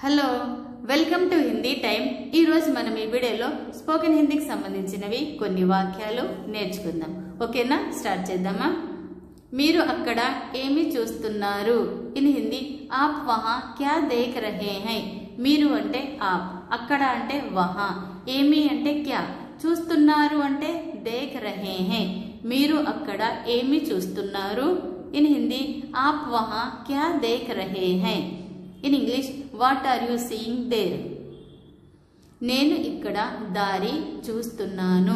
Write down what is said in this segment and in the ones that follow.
Hello welcome to Hindi time. ఈ రోజు మనం ఈ వీడియోలో స్పోకెన్ హిందీకి సంబంధించినవి కొన్ని వాక్యాలు నేర్చుకుందాం। ఓకేనా, స్టార్ట్ చేద్దామా। మీరు అక్కడ ఏమి చూస్తున్నారు? ఇన్ హిందీ ఆప్ వహా క్యా దేఖ్ రహే హై। మీరు అంటే ఆప్, అక్కడ అంటే వహా, ఏమి అంటే క్యా, చూస్తున్నారు అంటే దేఖ్ రహే హై। మీరు అక్కడ ఏమి చూస్తున్నారు? ఇన్ హిందీ ఆప్ వహా క్యా దేఖ్ రహే high. In English, what are you seeing there? నేను ఇక్కడ దారి చూస్తున్నాను।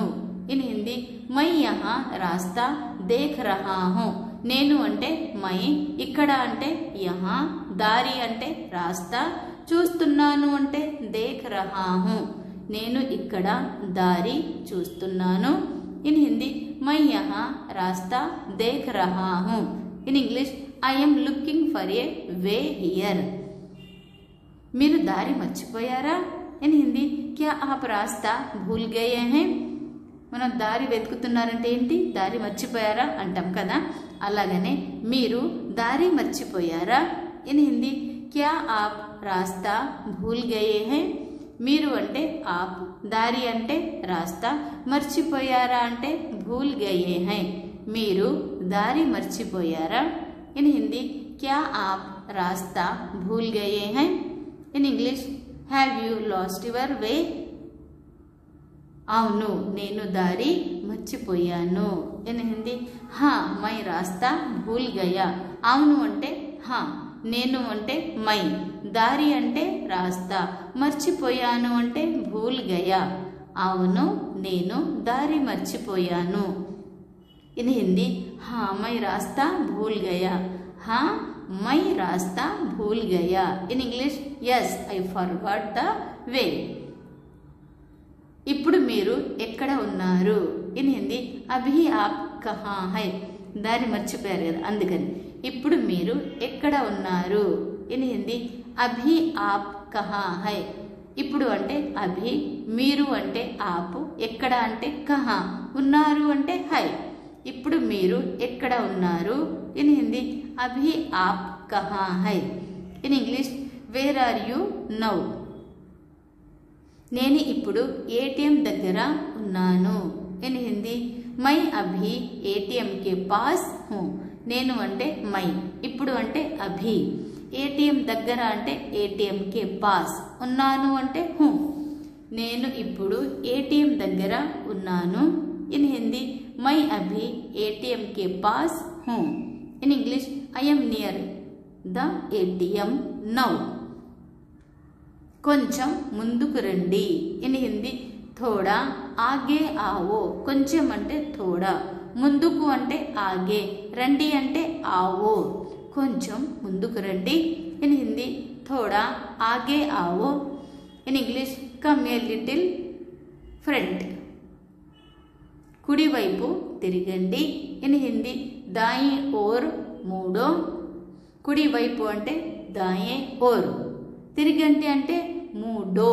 ఇన్ హిందీ మై యహా రాస్తా దేఖ్ రహా హూ। నేను అంటే మై, ఇక్కడ అంటే యహా, దారి అంటే రాస్తా, చూస్తున్నాను అంటే దేఖ్ రహా హూ। నేను ఇక్కడ దారి చూస్తున్నాను। ఇన్ హిందీ మై యహా రాస్తా దేఖ్ రహా హూ। In English I am looking for a way here। మీరు దారి మర్చిపోయారా? ఇన్ హిందీ క్యా ఆప్ రాస్తా భూల్ గయే హై। మనం దారి వెతుకుతున్నారంటే ఏంటి? దారి మర్చిపోయారా అంటాం కదా, అలాగనే మీరు దారి మర్చిపోయారా? ఇన్ హిందీ క్యా ఆప్ రాస్తా భూల్ గయే హై। మీరు అంటే ఆప్, దారి అంటే రాస్తా, మర్చిపోయారా అంటే భూల్ గయే హై। మీరు దారి మర్చిపోయారా? ఇన్ హిందీ క్యా ఆప్ రాస్తా Bhool Gaye high. In English, have you lost your way? అవును, నేను దారి మర్చిపోయాను। ఇన్ హిందీ హా మై రాస్తా భూల్ గయా। అవును అంటే హా, నేను అంటే మై, దారి అంటే రాస్తా, మర్చిపోయాను అంటే భూల్ గయా। అవును, నేను దారి మర్చిపోయాను। ఇన్ హిందీ హా మై రాస్తా భూల్ గయా। హా మై రాస్తా భూల్ గయా। In English yes I forgot the way. ఇప్పుడు మీరు ఎక్కడ ఉన్నారు? ఇన్ హిందీ అభి ఆప్ కహా హై। దారి మర్చిపోయారు కదా, అందుకని ఇప్పుడు మీరు ఎక్కడ ఉన్నారు? ఇన్ హిందీ అభి ఆప్ కహా హై। ఇప్పుడు అంటే అభి, మీరు అంటే ఆప్, ఎక్కడ అంటే కహా, ఉన్నారు అంటే హై। ఇప్పుడు మీరు ఎక్కడ ఉన్నారు? ఇన్ హిందీ అభి ఆప్ కహా హై। In English where are you now. నేను ఇప్పుడు ఏటీఎం దగ్గర ఉన్నాను। ఇన్ హిందీ మై అభి ఏటీఎం కే పాస్ హూ। నేను అంటే మై, ఇప్పుడు అంటే అభి, ఏటీఎం దగ్గర అంటే ఏటీఎం కే పాస్, ఉన్నాను అంటే హూ। నేను ఇప్పుడు ఏటీఎం దగ్గర ఉన్నాను। ఇన్ హిందీ మై అభి ఏటీఎం కే పాస్ who. In English I am near the ATM now. కొంచెం ముందుకు రండి। ఇన్ హిందీ థోడా ఆగే ఆవో। కొంచెం అంటే థోడా, ముందుకు అంటే ఆగే, రండి అంటే ఆవో। కొంచెం ముందుకు రండి। ఇన్ హిందీ థోడా ఆగే ఆవో। In English come a little front. కుడివైపు తిరగండి। ఇన్ హిందీ దాయి ఓర్ మూడో। కుడివైపు అంటే దాయే ఓర్, తిరగండి అంటే మూడో,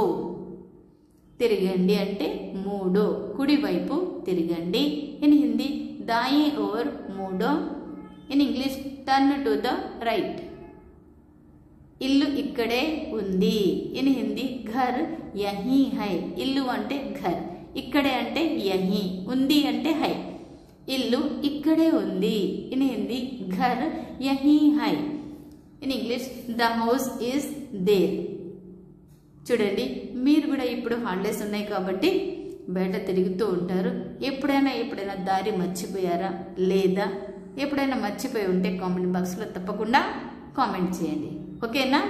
తిరగండి అంటే మూడో, కుడివైపు తిరగండి। ఇన్ హిందీ దాయి ఓర్ మూడో। In English turn to the right. ఇల్లు ఇక్కడే ఉంది। ఇన్ హిందీ ఘర్ యహీ హై। ఇల్లు అంటే ఘర్, ఇక్కడే అంటే యహీ, ఉంది అంటే హై। ఇల్లు ఇక్కడే ఉంది। ఇన్ హిందీ ఘర్ యహీ హై। In English the house is there. చూడండి, మీరు కూడా ఇప్పుడు హాలిడేస్ ఉన్నాయి కాబట్టి బయట తిరుగుతూ ఉంటారు। ఎప్పుడైనా దారి మర్చిపోయారా? లేదా ఎప్పుడైనా మర్చిపోయి ఉంటే కామెంట్ బాక్స్లో తప్పకుండా కామెంట్ చేయండి। ఓకేనా?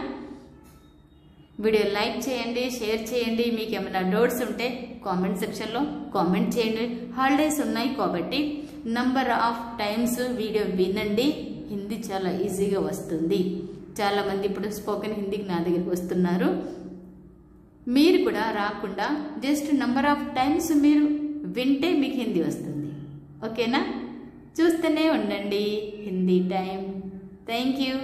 వీడియో లైక్ చేయండి, షేర్ చేయండి। మీకు ఏమైనా డౌట్స్ ఉంటే కామెంట్ సెక్షన్లో కామెంట్ చేయండి। హాలిడేస్ ఉన్నాయి కాబట్టి నంబర్ ఆఫ్ టైమ్స్ వీడియో వినండి, హిందీ చాలా ఈజీగా వస్తుంది। చాలామంది ఇప్పుడు స్పోకెన్ హిందీకి నా దగ్గరికి వస్తున్నారు। మీరు కూడా రాకుండా జస్ట్ నంబర్ ఆఫ్ టైమ్స్ మీరు వింటే మీకు హిందీ వస్తుంది। ఓకేనా? చూస్తూనే ఉండండి హిందీ టైం। Thank you.